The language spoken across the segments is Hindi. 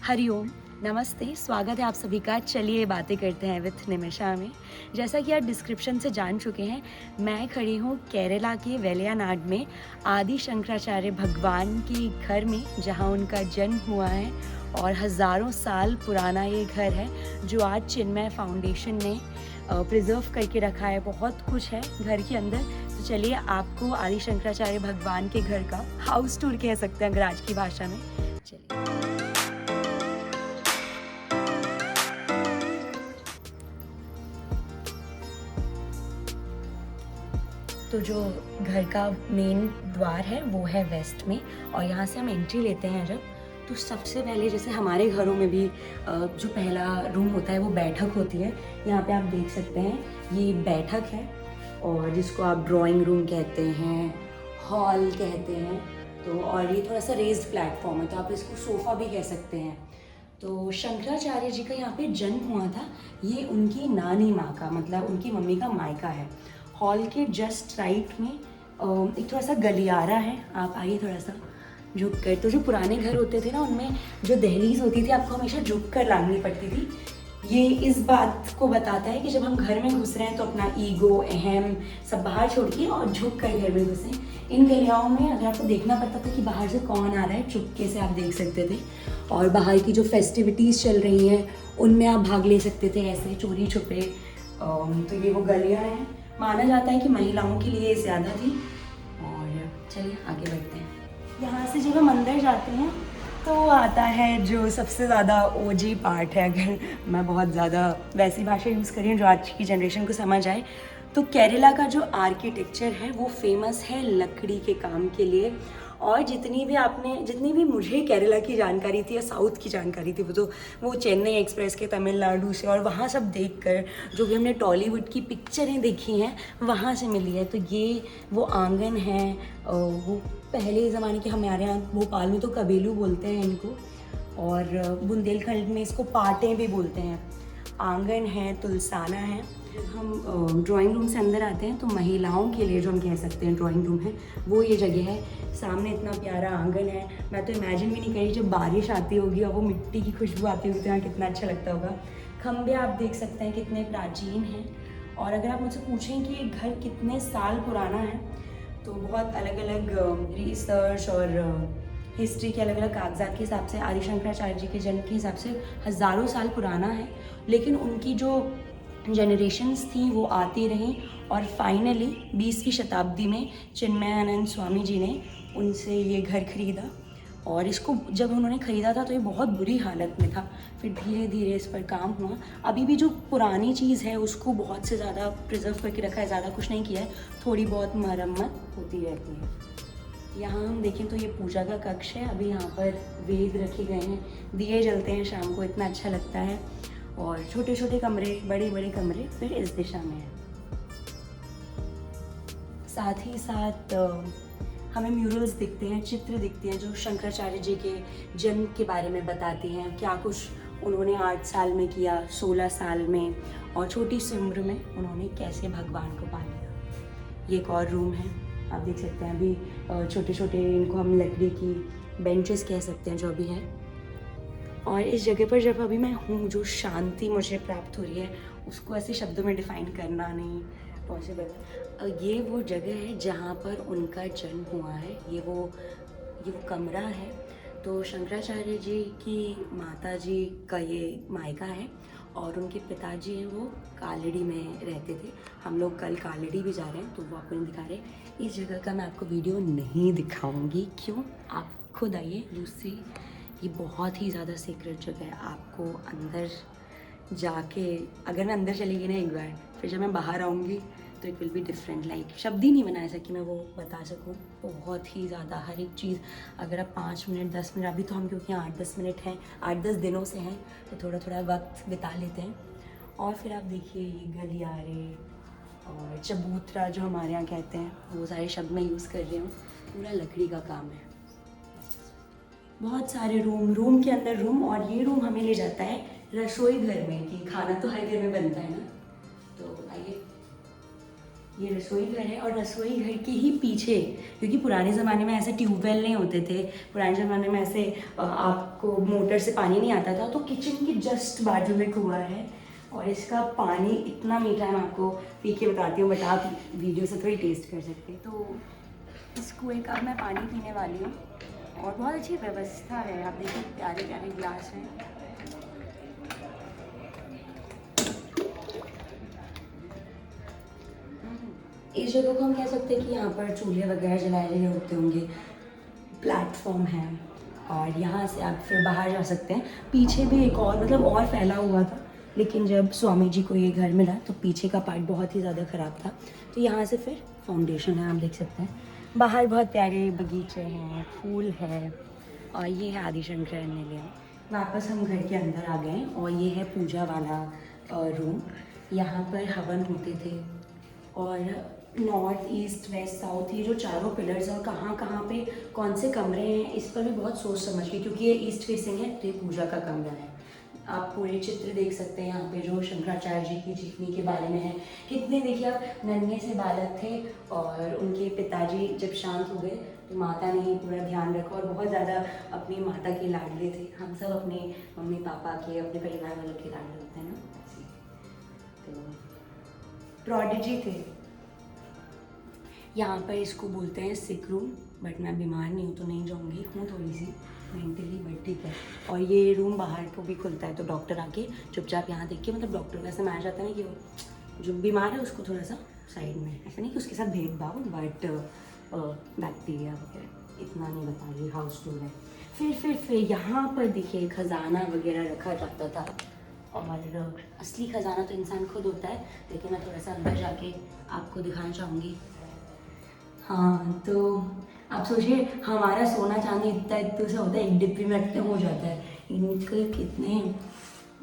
हरिओम, नमस्ते, स्वागत है आप सभी का। चलिए बातें करते हैं विथ निमिषा में। जैसा कि आप डिस्क्रिप्शन से जान चुके हैं, मैं खड़ी हूँ केरला के वेलियानाड में आदि शंकराचार्य भगवान के घर में, जहाँ उनका जन्म हुआ है और हज़ारों साल पुराना ये घर है, जो आज चिन्मय फाउंडेशन ने प्रिजर्व करके रखा है। बहुत कुछ है घर के अंदर। तो चलिए आपको आदि शंकराचार्य भगवान के घर का हाउस टूर कह सकते हैं अगर आज की भाषा में। चलिए। तो जो घर का मेन द्वार है वो है वेस्ट में, और यहाँ से हम एंट्री लेते हैं जब, तो सबसे पहले जैसे हमारे घरों में भी जो पहला रूम होता है वो बैठक होती है। यहाँ पे आप देख सकते हैं ये बैठक है, और जिसको आप ड्राइंग रूम कहते हैं, हॉल कहते हैं। तो और ये थोड़ा सा रेज्ड प्लेटफॉर्म है, तो आप इसको सोफ़ा भी कह सकते हैं। तो शंकराचार्य जी का यहाँ पे जन्म हुआ था। ये उनकी नानी माँ का, मतलब उनकी मम्मी का मायका है। हॉल के जस्ट राइट में एक थोड़ा सा गलियारा है। आप आइए थोड़ा सा झुक कर। तो जो पुराने घर होते थे ना, उनमें जो दहलीज होती थी आपको हमेशा झुक कर लांघनी पड़ती थी। ये इस बात को बताता है कि जब हम घर में घुस रहे हैं तो अपना ईगो, अहम सब बाहर छोड़ के और झुक कर घर में घुसें। इन गलियाओं में अगर आपको देखना पड़ता था कि बाहर से कौन आ रहा है, चुपके से आप देख सकते थे। और बाहर की जो फेस्टिविटीज़ चल रही हैं उनमें आप भाग ले सकते थे ऐसे चोरी छुपे। तो ये वो गलियाँ हैं। माना जाता है कि महिलाओं के लिए ज़्यादा थी। और चलिए आगे बढ़ते हैं। यहाँ से जब हम अंदर जाते हैं तो आता है जो सबसे ज़्यादा ओजी पार्ट है। अगर मैं बहुत ज़्यादा वैसी भाषा यूज़ करी जो आज की जनरेशन को समझ आए, तो केरला का जो आर्किटेक्चर है वो फेमस है लकड़ी के काम के लिए। और जितनी भी मुझे केरला की जानकारी थी या साउथ की जानकारी थी, वो चेन्नई एक्सप्रेस के तमिलनाडु से और वहाँ सब देखकर, जो भी हमने टॉलीवुड की पिक्चरें देखी हैं वहाँ से मिली है। तो ये वो आंगन है, वो पहले ज़माने के, हमारे यहाँ भोपाल में तो कबीलू बोलते हैं इनको, और बुंदेलखंड में इसको पाटें भी बोलते हैं। आंगन है, तुलसाना है। हम ड्राइंग रूम से अंदर आते हैं तो महिलाओं के लिए जो हम कह सकते हैं ड्राइंग रूम है, वो ये जगह है। सामने इतना प्यारा आंगन है, मैं तो इमेजिन भी नहीं करी जब बारिश आती होगी और वो मिट्टी की खुशबू आती होगी तो यहाँ कितना अच्छा लगता होगा। खंबे आप देख सकते हैं कितने प्राचीन हैं। और अगर आप मुझसे पूछें कि ये घर कितने साल पुराना है, तो बहुत अलग अलग रिसर्च और हिस्ट्री के अलग अलग कागजात के हिसाब से आदि शंकराचार्य जी के जन्म के हिसाब से हज़ारों साल पुराना है। लेकिन उनकी जो जनरेशन्स थी वो आती रहीं, और फाइनली 20वीं शताब्दी में चिन्मयानंद स्वामी जी ने उनसे ये घर खरीदा। और इसको जब उन्होंने ख़रीदा था तो ये बहुत बुरी हालत में था। फिर धीरे धीरे इस पर काम हुआ। अभी भी जो पुरानी चीज़ है उसको बहुत से ज़्यादा प्रिजर्व करके रखा है, ज़्यादा कुछ नहीं किया है, थोड़ी बहुत मरम्मत होती रहती है। यहाँ हम देखें तो ये पूजा का कक्ष है। अभी यहाँ पर वेद रखे गए हैं, दिए जलते हैं शाम को, इतना अच्छा लगता है। और छोटे छोटे कमरे, बड़े बड़े कमरे फिर इस दिशा में है। साथ ही साथ हमें म्यूरल्स दिखते हैं, चित्र दिखते हैं जो शंकराचार्य जी के जन्म के बारे में बताती हैं। क्या कुछ उन्होंने 8 साल में किया, 16 साल में, और छोटी सी उम्र में उन्होंने कैसे भगवान को पा लिया। ये एक और रूम है, आप देख सकते हैं। अभी छोटे छोटे, इनको हम लकड़ी की बेंचेस कह सकते हैं जो अभी है। और इस जगह पर जब अभी मैं हूँ, जो शांति मुझे प्राप्त हो रही है उसको ऐसे शब्दों में डिफ़ाइन करना नहीं पॉसिबल। ये वो जगह है जहाँ पर उनका जन्म हुआ है। ये वो कमरा है। तो शंकराचार्य जी की माता जी का ये मायका है, और उनके पिताजी हैं वो कालड़ी में रहते थे। हम लोग कल कालड़ी भी जा रहे हैं तो वो आपको नहीं दिखा रहे। इस जगह का मैं आपको वीडियो नहीं दिखाऊंगी, क्यों, आप खुद आइए। दूसरी, ये बहुत ही ज़्यादा सीक्रेट जगह है। आपको अंदर जाके, अगर मैं अंदर चली गई ना एक बार, फिर जब मैं बाहर आऊँगी तो it will be different. Like शब्द ही नहीं बना ऐसा कि मैं वो बता सकूँ। बहुत ही ज़्यादा हर एक चीज़, अगर आप 5 मिनट 10 मिनट, अभी तो हम क्योंकि 8-10 मिनट हैं, 8-10 दिनों से हैं, तो थोड़ा थोड़ा वक्त बिता लेते हैं। और फिर आप देखिए ये गलियारे और चबूतरा जो हमारे यहाँ कहते हैं, वो सारे शब्द मैं यूज़ कर रही हूँ। पूरा लकड़ी का काम है। बहुत सारे रूम के अंदर रूम, और ये रूम हमें ले जाता है रसोई घर में, कि खाना तो हर घर में बनता है ना। तो आइए। ये रसोई घर है और रसोई घर के ही पीछे, क्योंकि पुराने ज़माने में ऐसे ट्यूबवेल नहीं होते थे, पुराने ज़माने में ऐसे आपको मोटर से पानी नहीं आता था, तो किचन के जस्ट बाजू में कुआं है और इसका पानी इतना मीठा है, मैं आपको पी के बताती हूँ, बट आप वीडियो से थोड़ी टेस्ट कर सकते हैं। तो इस कुएँ का मैं पानी पीने वाली हूँ और बहुत अच्छी व्यवस्था है, आप देखिए प्यारे प्यारे गिलास हैं। इस जगह को हम कह सकते हैं कि यहाँ पर चूल्हे वगैरह जलाए गए होते होंगे, प्लेटफॉर्म है और यहाँ से आप फिर बाहर जा सकते हैं। पीछे भी एक और मतलब और फैला हुआ था, लेकिन जब स्वामी जी को ये घर मिला तो पीछे का पार्ट बहुत ही ज़्यादा ख़राब था, तो यहाँ से फिर फाउंडेशन है, आप देख सकते हैं। बाहर बहुत प्यारे बगीचे हैं, फूल है और ये है आदि शंकर निलय। वापस हम घर के अंदर आ गए और ये है पूजा वाला रूम। यहाँ पर हवन होते थे और नॉर्थ ईस्ट वेस्ट साउथ ये जो चारों पिलर्स हैं और कहाँ कहाँ पे कौन से कमरे हैं, इस पर भी बहुत सोच समझ के, क्योंकि ये ईस्ट फेसिंग है तो ये पूजा का कमरा है। आप पूरे चित्र देख सकते हैं यहाँ पे जो शंकराचार्य जी की जीवनी के बारे में है। कितने देखिए आप नन्हे से बालक थे और उनके पिताजी जब शांत हो गए तो माता ने पूरा ध्यान रखा और बहुत ज़्यादा अपनी माता के लाडले थे। हम सब अपने मम्मी पापा के, अपने परिवार वालों के लाडले होते हैं ना, तो प्रोडिजी थे। यहाँ पर इसको बोलते हैं सिक रूम, बट मैं बीमार नहीं हूँ तो नहीं जाऊँगी, हूँ थोड़ी सी मेंटली, बट ठीक है। और ये रूम बाहर को भी खुलता है तो डॉक्टर आके चुपचाप यहाँ देख के, मतलब डॉक्टर वैसे मैं आ जाता है ना कि वो जो बीमार है उसको थोड़ा सा साइड में, ऐसा नहीं कि उसके साथ भेदभाव, बट बैक्टीरिया वगैरह इतना नहीं बता रही, हाउस टूर है। फिर यहाँ पर देखिए खजाना वगैरह रखा जाता था और असली खजाना तो इंसान खुद होता है, लेकिन मैं थोड़ा सा अंदर जाके आपको दिखाना चाहूँगी। हाँ, तो आप सोचिए हमारा सोना चांदी इतना इतना सा होता है, एक डिब्बी में रखते हो जाता है, इनके कितने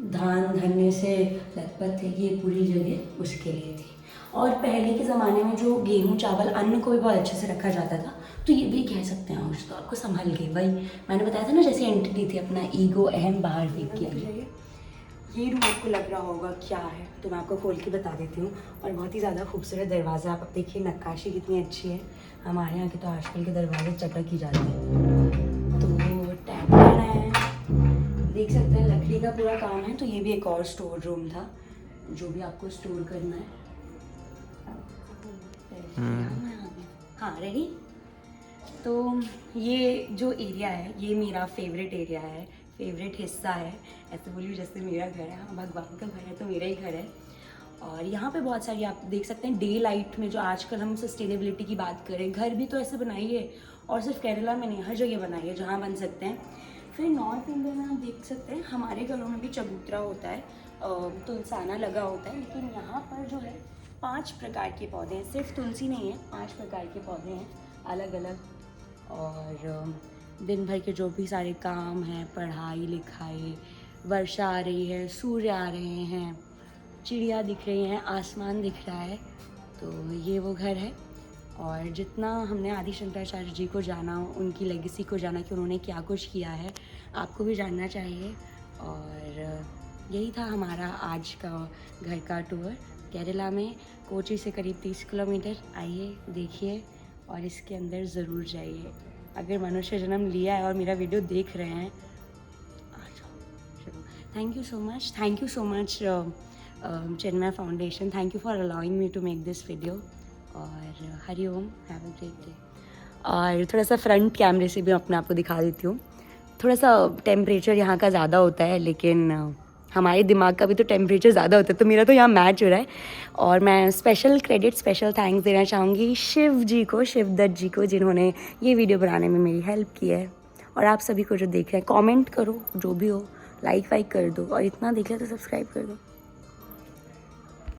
धान धन्य से लथपथ थे कि ये पूरी जगह उसके लिए थी। और पहले के ज़माने में जो गेहूँ चावल अन्न को भी बहुत अच्छे से रखा जाता था, तो ये भी कह सकते हैं आज तो आपको संभल गई। वही मैंने बताया था ना, जैसे एंटिटी थी, अपना ईगो अहम बाहर फेंक किया। ये रूम आपको लग रहा होगा क्या है, तो मैं आपको खोल के बता देती हूँ। और बहुत ही ज़्यादा खूबसूरत दरवाज़ा, आप देखिए नक्काशी कितनी अच्छी है। हमारे यहाँ के तो आजकल के दरवाजे चटक ही जाते हैं। तो टैबलेट है, देख सकते हैं लकड़ी का पूरा काम है। तो ये भी एक और स्टोर रूम था, जो भी आपको स्टोर करना है। हाँ रेडी। तो ये जो एरिया है ये मेरा फेवरेट एरिया है, फेवरेट हिस्सा है, ऐसे बोलिए जैसे मेरा घर है। हाँ, भगवान का घर है तो मेरा ही घर है। और यहाँ पे बहुत सारी आप देख सकते हैं डे लाइट में, जो आजकल हम सस्टेनेबिलिटी की बात करें, घर भी तो ऐसे बनाइए, और सिर्फ केरला में नहीं, हर जगह बनाइए जहाँ बन सकते हैं। फिर नॉर्थ इंडिया में आप देख सकते हैं हमारे घरों में भी चबूतरा होता है, तुलसाना लगा होता है, लेकिन यहाँ पर जो है 5 प्रकार के पौधे हैं, सिर्फ तुलसी नहीं है, 5 प्रकार के पौधे हैं अलग अलग। और दिन भर के जो भी सारे काम हैं, पढ़ाई लिखाई, वर्षा आ रही है, सूर्य आ रहे हैं, चिड़िया दिख रही हैं, आसमान दिख रहा है, तो ये वो घर है। और जितना हमने आदि शंकराचार्य जी को जाना, उनकी लेगेसी को जाना कि उन्होंने क्या कुछ किया है, आपको भी जानना चाहिए। और यही था हमारा आज का घर का टूर केरला में, कोची से करीब 30 किलोमीटर। आइए देखिए और इसके अंदर ज़रूर जाइए। अगर मनुष्य जन्म लिया है और मेरा वीडियो देख रहे हैं, आ जाओ। Thank you so much Chinmay foundation, thank you for allowing me to make this video. और हरिओम, हैव अ ग्रेट डे। और थोड़ा सा फ्रंट कैमरे से भी अपने आप को दिखा देती हूँ। थोड़ा सा टेम्परेचर यहाँ का ज़्यादा होता है, लेकिन हमारे दिमाग का भी तो टेम्परेचर ज़्यादा होता है, तो मेरा तो यहाँ मैच हो रहा है। और मैं स्पेशल क्रेडिट, स्पेशल थैंक्स देना चाहूँगी शिव जी को, शिवदत्त जी को, जिन्होंने ये वीडियो बनाने में मेरी हेल्प की है। और आप सभी को जो देख रहे हैं, कमेंट करो, जो भी हो, लाइक वाइक कर दो, और इतना देख लिया तो सब्सक्राइब कर दो।